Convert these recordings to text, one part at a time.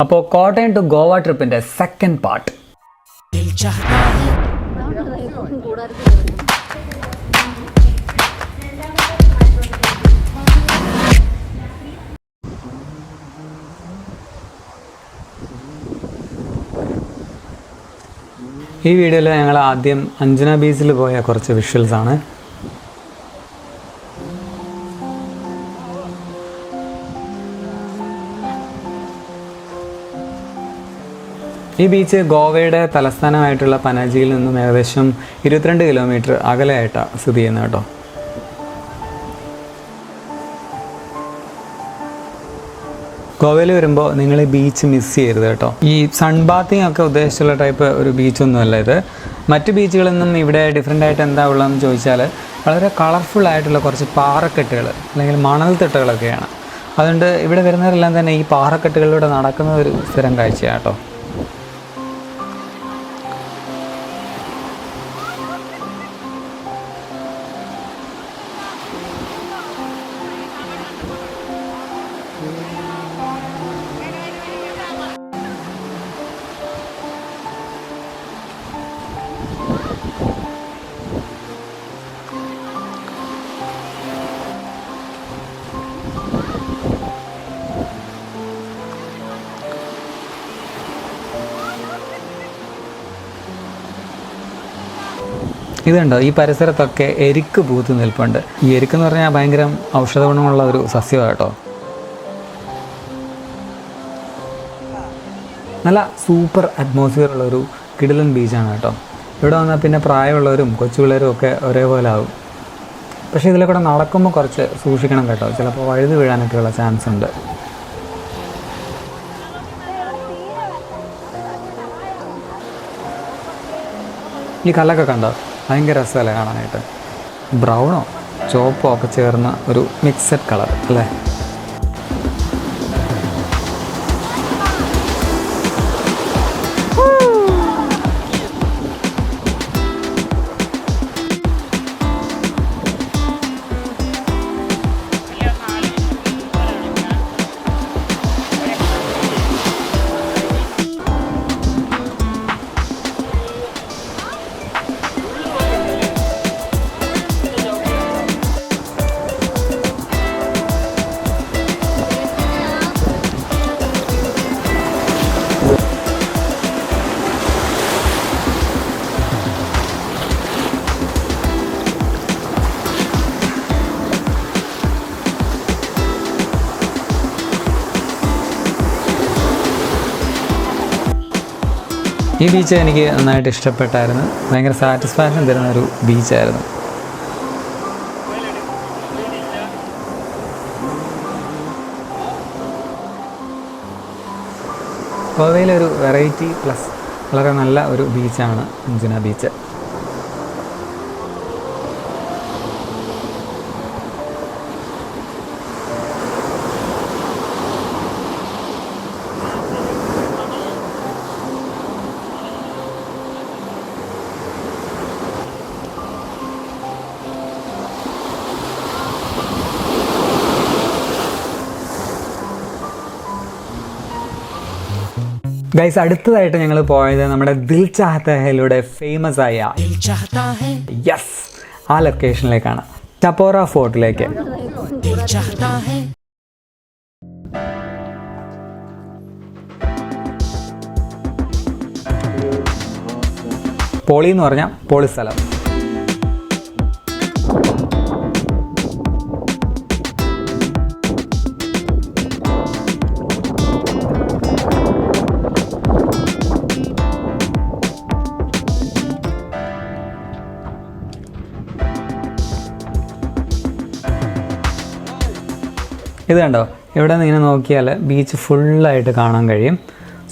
അപ്പോൾ കോട്ടയം ടു ഗോവ ട്രിപ്പിന്റെ second part. ഈ വീഡിയോയിൽ ഞങ്ങൾ ആദ്യം അഞ്ജന ബീച്ചിൽ പോയ കുറച്ച് വിഷ്വൽസ് ആണ്. ഈ ബീച്ച് ഗോവയുടെ തലസ്ഥാനമായിട്ടുള്ള പനാജിയിൽ നിന്നും ഏകദേശം 22 കിലോമീറ്റർ അകലെയായിട്ടാണ് സ്ഥിതി ചെയ്യുന്നത് കേട്ടോ. ഗോവയിൽ വരുമ്പോൾ നിങ്ങൾ ഈ ബീച്ച് മിസ് ചെയ്യരുത് കേട്ടോ. ഈ സൺ ബാത്തിങ് ഒക്കെ ഉദ്ദേശിച്ചുള്ള ടൈപ്പ് ഒരു ബീച്ചൊന്നുമല്ല ഇത്. മറ്റ് ബീച്ചുകളിൽ നിന്നും ഇവിടെ ഡിഫറെൻ്റ് ആയിട്ട് എന്താ ഉള്ളതെന്ന് ചോദിച്ചാൽ വളരെ കളർഫുൾ ആയിട്ടുള്ള കുറച്ച് പാറക്കെട്ടുകൾ അല്ലെങ്കിൽ മണൽത്തിട്ടകളൊക്കെയാണ്. അതുകൊണ്ട് ഇവിടെ വരുന്നവരെല്ലാം തന്നെ ഈ പാറക്കെട്ടുകളിലൂടെ നടക്കുന്ന ഒരു സ്ഥിരം കാഴ്ചയാണ് കേട്ടോ. ഇതുണ്ടോ, ഈ പരിസരത്തൊക്കെ എരിക്ക് പൂത്ത് നിൽപ്പുണ്ട്. ഈ എരിക്കെന്ന് പറഞ്ഞാൽ ഭയങ്കര ഔഷധ ഗുണമുള്ള ഒരു സസ്യമാണ് കേട്ടോ. നല്ല സൂപ്പർ അറ്റ്മോസ്ഫിയർ ഉള്ളൊരു കിടിലൻ ബീച്ചാണ് കേട്ടോ. ഇവിടെ വന്നാൽ പിന്നെ പ്രായമുള്ളവരും കൊച്ചു പിള്ളേരും ഒക്കെ ഒരേപോലെ ആവും. പക്ഷേ ഇതിലെ കൂടെ നടക്കുമ്പോൾ കുറച്ച് സൂക്ഷിക്കണം കേട്ടോ, ചിലപ്പോൾ വഴുതി വീഴാനൊക്കെയുള്ള ചാൻസ് ഉണ്ട്. ഈ കല്ലൊക്കെ കണ്ടോ, ഭയങ്കര രസമല്ലേ കാണാനായിട്ട്. ബ്രൗണോ ചുവപ്പോ ഒക്കെ ചേർന്ന ഒരു മിക്സഡ് കളർ അല്ലേ. ഈ ബീച്ച് എനിക്ക് നന്നായിട്ട് ഇഷ്ടപ്പെട്ടായിരുന്നു. ഭയങ്കര സാറ്റിസ്ഫാക്ഷൻ തരുന്ന ഒരു ബീച്ചായിരുന്നു. ഗോവയിലൊരു വെറൈറ്റി പ്ലസ് വളരെ നല്ല ഒരു ബീച്ചാണ് അഞ്ജന ബീച്ച്. ഗൈസ്, അടുത്തതായിട്ട് ഞങ്ങൾ പോയത് നമ്മുടെ ദിൽ ചാഹത്താ ഹൈയിലൂടെ ഫേമസ് ആയ യെസ് ആ ലൊക്കേഷനിലേക്കാണ്, ചപ്പോറ ഫോർട്ടിലേക്ക്. പോളി എന്ന് പറഞ്ഞാൽ പോളി സ്ഥലം. ഇത് കണ്ടോ, ഇവിടെ നിന്ന് ഇങ്ങനെ നോക്കിയാൽ ബീച്ച് ഫുള്ളായിട്ട് കാണാൻ കഴിയും.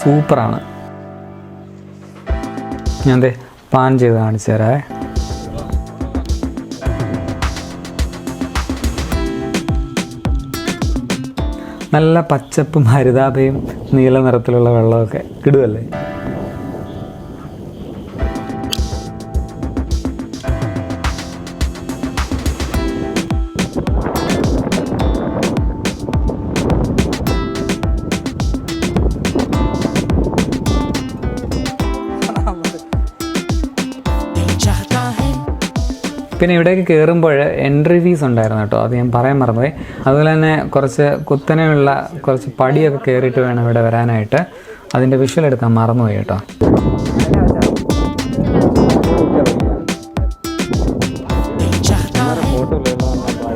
സൂപ്പറാണ്. ഞാൻ പാൻ ചെയ്ത് കാണിച്ചു തരാം. നല്ല പച്ചപ്പും ഹരിതാഭയും നീല നിറത്തിലുള്ള വെള്ളമൊക്കെ കിടുവല്ലേ. പിന്നെ ഇവിടേക്ക് കയറുമ്പോൾ എൻട്രി ഫീസ് ഉണ്ടായിരുന്നു കേട്ടോ, അത് ഞാൻ പറയാൻ മറന്നുപോയി. അതുപോലെ തന്നെ കുറച്ച് കുത്തനെയുള്ള കുറച്ച് പടിയൊക്കെ കയറിയിട്ട് വേണം ഇവിടെ വരാനായിട്ട്. അതിൻ്റെ വിഷ്വൽ എടുക്കാൻ മറന്നുപോയി കേട്ടോ.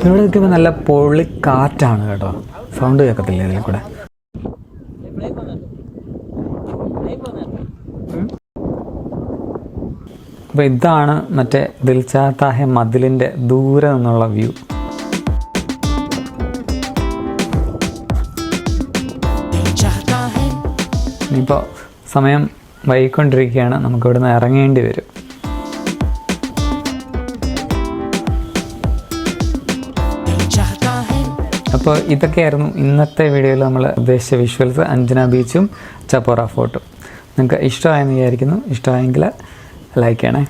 ഇവിടെ നിൽക്കുമ്പോൾ നല്ല പൊള്ളി കാറ്റാണ് കേട്ടോ, സൗണ്ട് കേൾക്കത്തില്ല ഇതിൽ കൂടെ. അപ്പോൾ ഇതാണ് മറ്റേ ദിൽ ചാഹതാ ഹൈ മതിലിൻ്റെ ദൂരെ നിന്നുള്ള വ്യൂ. ഇനിയിപ്പോൾ സമയം വൈകിക്കൊണ്ടിരിക്കുകയാണ്, നമുക്കിവിടുന്ന് ഇറങ്ങേണ്ടി വരും. അപ്പോൾ ഇതൊക്കെയായിരുന്നു ഇന്നത്തെ വീഡിയോയിൽ നമ്മൾ ഉദ്ദേശിച്ച വിഷ്വൽസ്, അഞ്ജന ബീച്ചും ചപ്പോറ ഫോർട്ടും. നിങ്ങൾക്ക് ഇഷ്ടമായെന്ന് വിചാരിക്കുന്നു. ഇഷ്ടമായെങ്കിൽ ലൈക്ക് ചെയ്യണേ.